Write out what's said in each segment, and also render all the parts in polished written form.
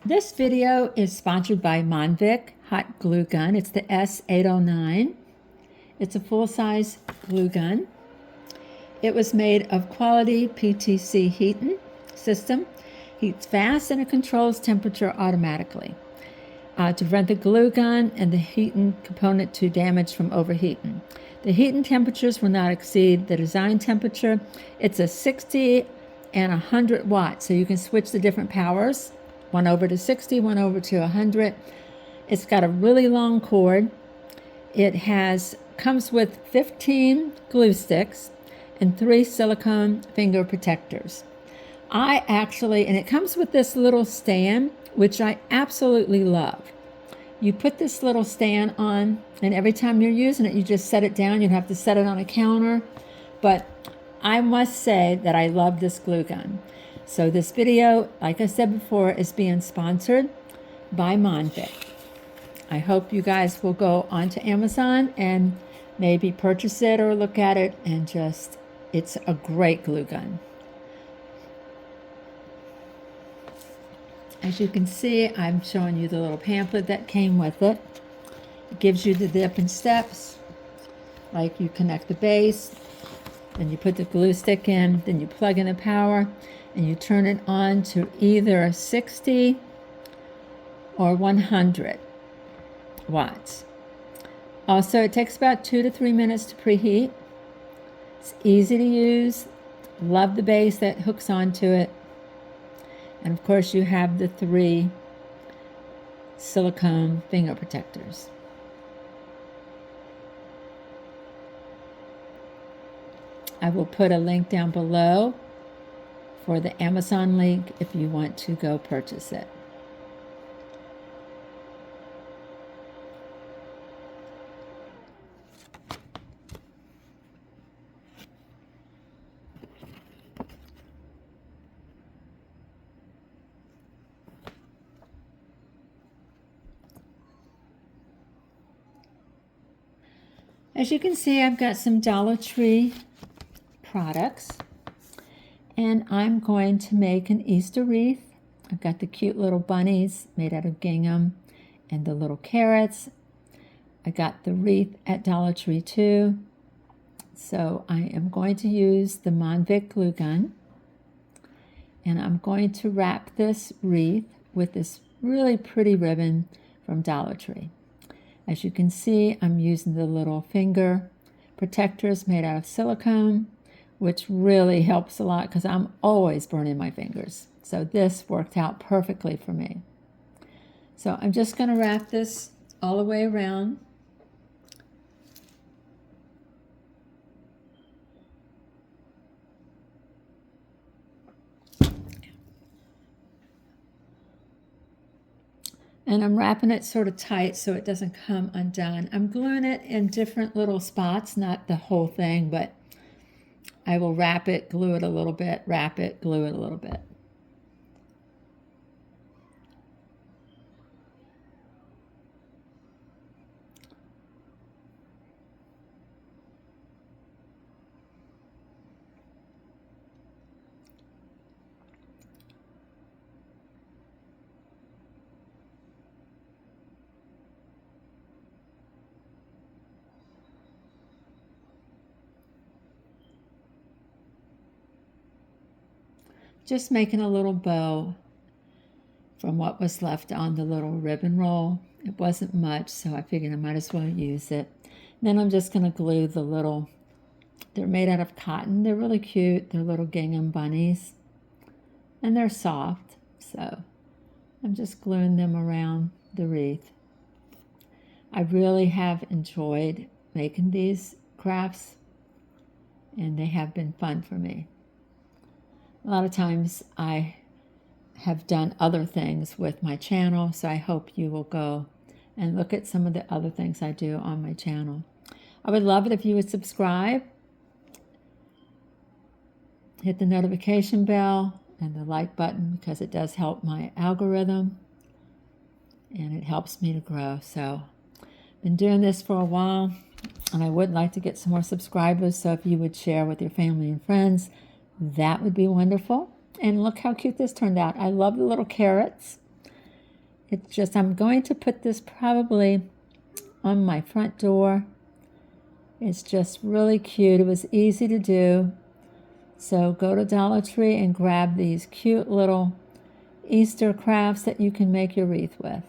This video is sponsored by MONVICT Hot Glue Gun. It's the S809. It's a full-size glue gun. It was made of quality PTC heating system. Heats fast and it controls temperature automatically to prevent the glue gun and the heating component to damage from overheating. The heating temperatures will not exceed the design temperature. It's a 60 and 100 watts, so you can switch the different powers, one over to 60, one over to 100. It's got a really long cord. It comes with 15 glue sticks and 3 silicone finger protectors. And it comes with this little stand, which I absolutely love. You put this little stand on, and every time you're using it, you just set it down. You don't have to set it on a counter. But I must say that I love this glue gun. So this video, like I said before, is being sponsored by MONVICT. I hope you guys will go onto Amazon and maybe purchase it or look at it, and it's a great glue gun. As you can see, I'm showing you the little pamphlet that came with it. It gives you the different steps, like you connect the base, then you put the glue stick in, then you plug in the power, and you turn it on to either 60 or 100 watts. Also, it takes about 2 to 3 minutes to preheat. It's easy to use. Love the base that hooks onto it. And of course, you have the 3 silicone finger protectors. I will put a link down below for the Amazon link if you want to go purchase it. As you can see, I've got some Dollar Tree products, and I'm going to make an Easter wreath. I've got the cute little bunnies made out of gingham and the little carrots. I got the wreath at Dollar Tree too. So I am going to use the MONVICT glue gun, and I'm going to wrap this wreath with this really pretty ribbon from Dollar Tree. As you can see, I'm using the little finger protectors made out of silicone, which really helps a lot because I'm always burning my fingers. So this worked out perfectly for me. So I'm just going to wrap this all the way around. And I'm wrapping it sort of tight so it doesn't come undone. I'm gluing it in different little spots, not the whole thing, but I will wrap it, glue it a little bit, wrap it, glue it a little bit. Just making a little bow from what was left on the little ribbon roll. It wasn't much, so I figured I might as well use it. Then I'm just going to glue the little, they're made out of cotton. They're really cute. They're little gingham bunnies, and they're soft. So I'm just gluing them around the wreath. I really have enjoyed making these crafts, and they have been fun for me. A lot of times I have done other things with my channel, so I hope you will go and look at some of the other things I do on my channel. I would love it if you would subscribe, hit the notification bell and the like button, because it does help my algorithm and it helps me to grow. So I've been doing this for a while, and I would like to get some more subscribers, so if you would share with your family and friends, that would be wonderful. And look how cute this turned out. I love the little carrots. It's just, I'm going to put this probably on my front door. It's just really cute. It was easy to do. So go to Dollar Tree and grab these cute little Easter crafts that you can make your wreath with.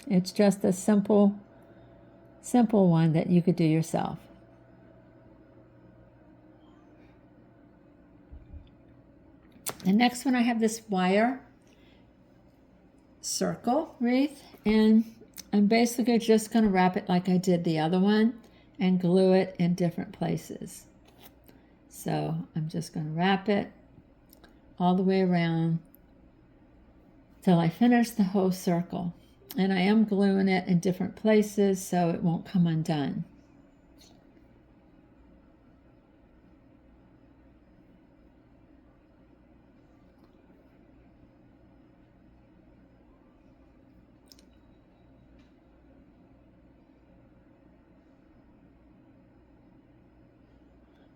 It's just a simple one that you could do yourself. The next one, I have this wire circle wreath, and I'm basically just going to wrap it like I did the other one and glue it in different places. So I'm just going to wrap it all the way around till I finish the whole circle. And I am gluing it in different places so it won't come undone.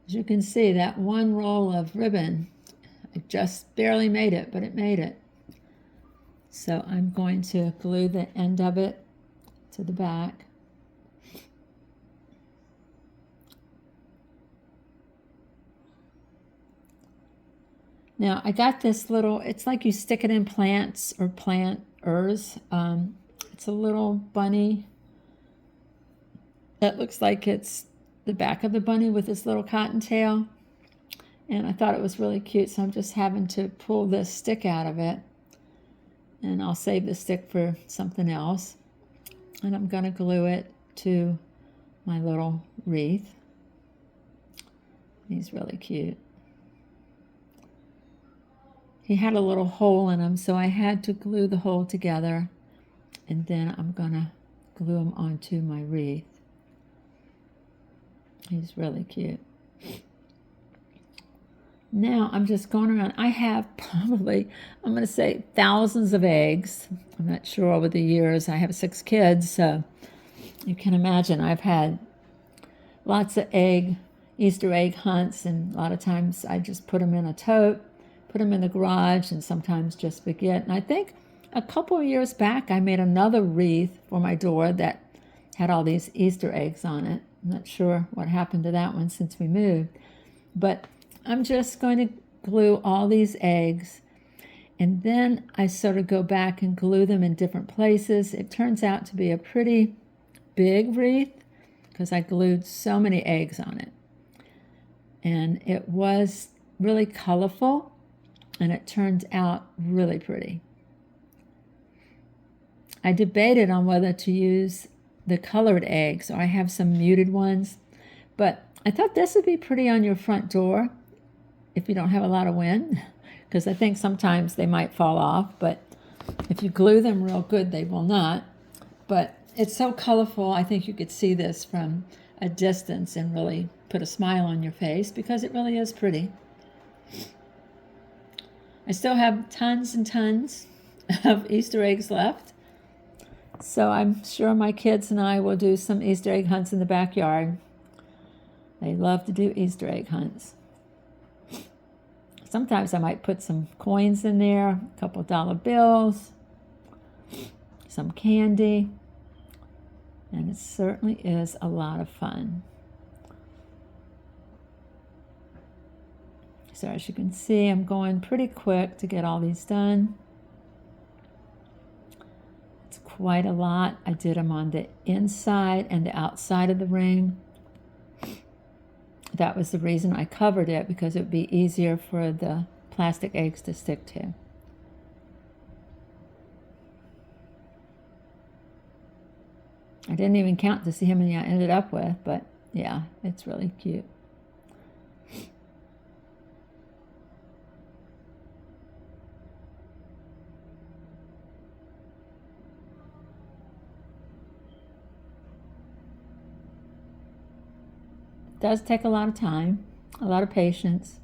As you can see, that one roll of ribbon, I just barely made it, but it made it. So I'm going to glue the end of it to the back. Now I got this little, it's like you stick it in plants or planters. It's a little bunny that looks like it's the back of the bunny with this little cottontail. And I thought it was really cute, so I'm just having to pull this stick out of it. And I'll save the stick for something else. And I'm going to glue it to my little wreath. He's really cute. He had a little hole in him, so I had to glue the hole together. And then I'm going to glue him onto my wreath. He's really cute. Now I'm just going around. I have probably, I'm going to say, thousands of eggs. I'm not sure over the years. I have 6 kids, so you can imagine I've had lots of Easter egg hunts, and a lot of times I just put them in a tote, put them in the garage, and sometimes just forget. And I think a couple of years back I made another wreath for my door that had all these Easter eggs on it. I'm not sure what happened to that one since we moved, but I'm just going to glue all these eggs, and then I sort of go back and glue them in different places. It turns out to be a pretty big wreath because I glued so many eggs on it. And it was really colorful, and it turned out really pretty. I debated on whether to use the colored eggs, or I have some muted ones, but I thought this would be pretty on your front door if you don't have a lot of wind, because I think sometimes they might fall off, but if you glue them real good, they will not. But it's so colorful, I think you could see this from a distance and really put a smile on your face, because it really is pretty. I still have tons and tons of Easter eggs left, so I'm sure my kids and I will do some Easter egg hunts in the backyard. They love to do Easter egg hunts. Sometimes I might put some coins in there, a couple dollar bills, some candy, and it certainly is a lot of fun. So as you can see, I'm going pretty quick to get all these done. It's quite a lot. I did them on the inside and the outside of the ring. That was the reason I covered it, because it would be easier for the plastic eggs to stick to. I didn't even count to see how many I ended up with, but yeah, it's really cute. It does take a lot of time, a lot of patience.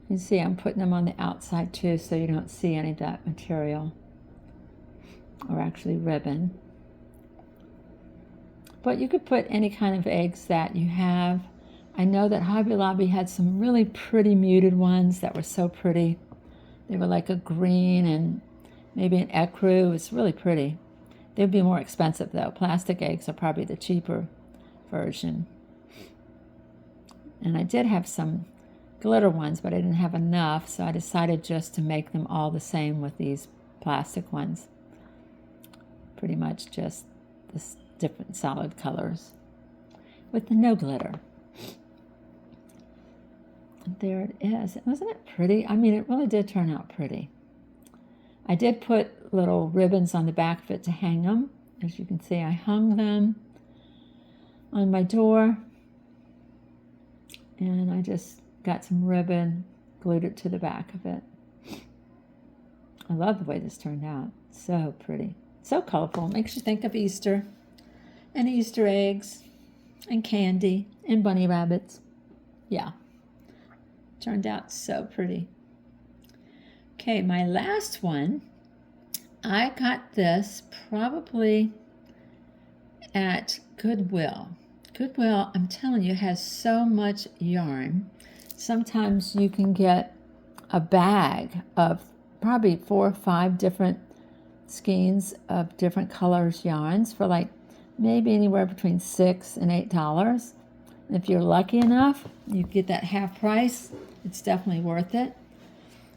You can see I'm putting them on the outside too, so you don't see any of that material, or actually ribbon. But you could put any kind of eggs that you have. I know that Hobby Lobby had some really pretty muted ones that were so pretty. They were like a green and maybe an ecru. It's really pretty. They'd be more expensive though. Plastic eggs are probably the cheaper version. And I did have some glitter ones, but I didn't have enough, so I decided just to make them all the same with these plastic ones. Pretty much just this different solid colors with the no glitter. There it is. Wasn't it pretty? I mean, it really did turn out pretty. I did put little ribbons on the back of it to hang them. As you can see, I hung them on my door, and I just got some ribbon, glued it to the back of it. I love the way this turned out. So pretty. So colorful. Makes you think of Easter and Easter eggs and candy and bunny rabbits. Yeah. Turned out so pretty. Okay, my last one. I got this probably at Goodwill. Goodwill, I'm telling you, has so much yarn. Sometimes you can get a bag of probably 4 or 5 different skeins of different colors yarns for like maybe anywhere between $6 and $8. And if you're lucky enough, you get that half price. It's definitely worth it.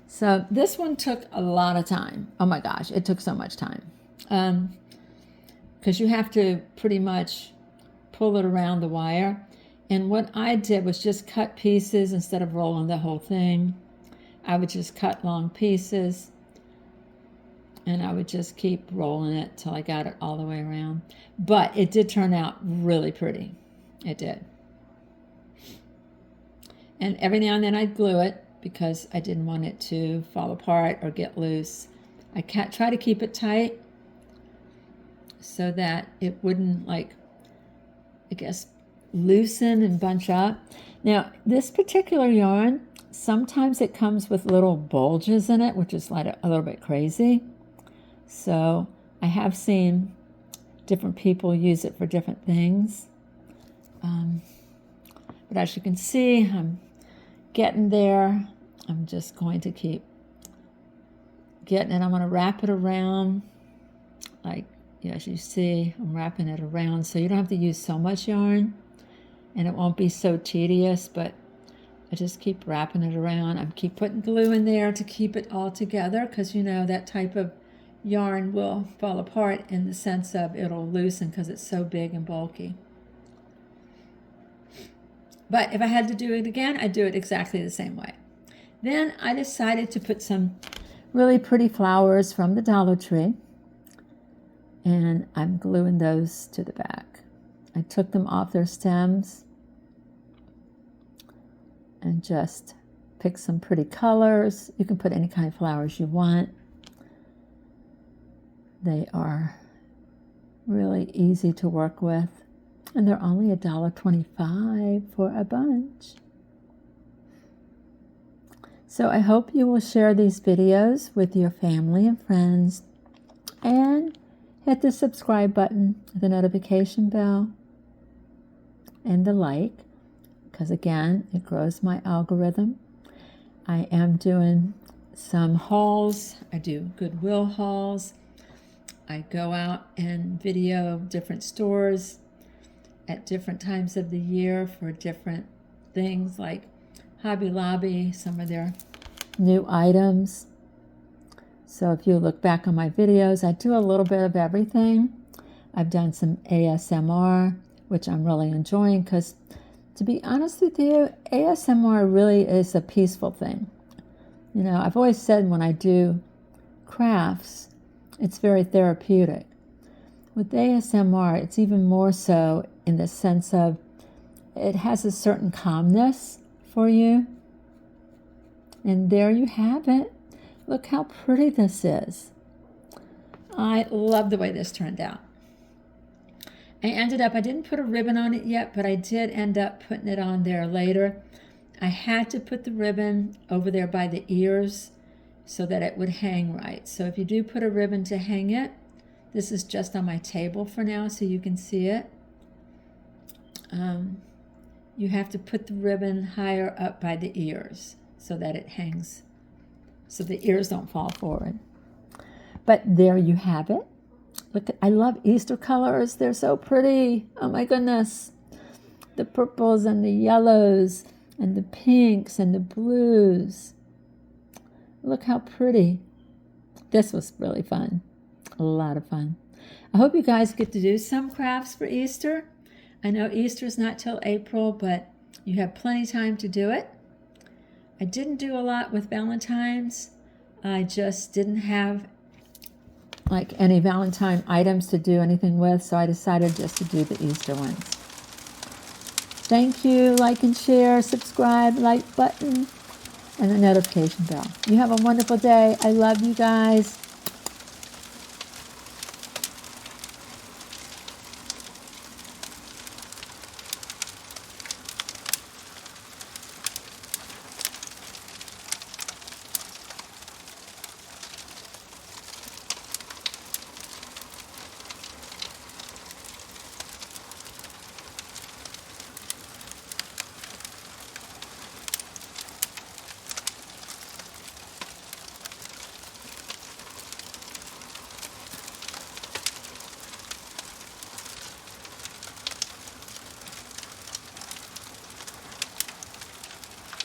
So this one took a lot of time. Oh my gosh, it took so much time. Because you have to pretty much pull it around the wire. And what I did was just cut pieces instead of rolling the whole thing. I would just cut long pieces, and I would just keep rolling it till I got it all the way around. But it did turn out really pretty. It did. And every now and then I'd glue it because I didn't want it to fall apart or get loose. I try to keep it tight so that it wouldn't, like, I guess, loosen and bunch up. Now, this particular yarn, sometimes it comes with little bulges in it, which is like a little bit crazy. So I have seen different people use it for different things. But as you can see, I'm getting there. I'm just going to keep getting it. I'm going to wrap it around, like, as you see, I'm wrapping it around so you don't have to use so much yarn and it won't be so tedious, but I just keep wrapping it around. I keep putting glue in there to keep it all together because, you know, that type of yarn will fall apart in the sense of it'll loosen because it's so big and bulky. But if I had to do it again, I'd do it exactly the same way. Then I decided to put some really pretty flowers from the Dollar Tree, and I'm gluing those to the back. I took them off their stems and just picked some pretty colors. You can put any kind of flowers you want. They are really easy to work with, and they're only $1.25 for a bunch. So I hope you will share these videos with your family and friends, and hit the subscribe button, the notification bell, and the like, because again, it grows my algorithm. I am doing some hauls. I do Goodwill hauls. I go out and video different stores at different times of the year for different things, like Hobby Lobby, some of their new items. So if you look back on my videos, I do a little bit of everything. I've done some ASMR, which I'm really enjoying because, to be honest with you, ASMR really is a peaceful thing. You know, I've always said when I do crafts, it's very therapeutic. With ASMR, it's even more so in the sense of it has a certain calmness for you. And there you have it. Look how pretty this is. I love the way this turned out. I didn't put a ribbon on it yet, but I did end up putting it on there later. I had to put the ribbon over there by the ears so that it would hang right. So if you do put a ribbon to hang it, this is just on my table for now so you can see it. You have to put the ribbon higher up by the ears so that it hangs, so the ears don't fall forward. But there you have it. Look, I love Easter colors. They're so pretty. Oh my goodness. The purples and the yellows and the pinks and the blues. Look how pretty. This was really fun. A lot of fun. I hope you guys get to do some crafts for Easter. I know Easter's not till April, but you have plenty of time to do it. I didn't do a lot with Valentine's. I just didn't have like any Valentine items to do anything with, so I decided just to do the Easter ones. Thank you. Like and share, subscribe, like button, and the notification bell. You have a wonderful day. I love you guys.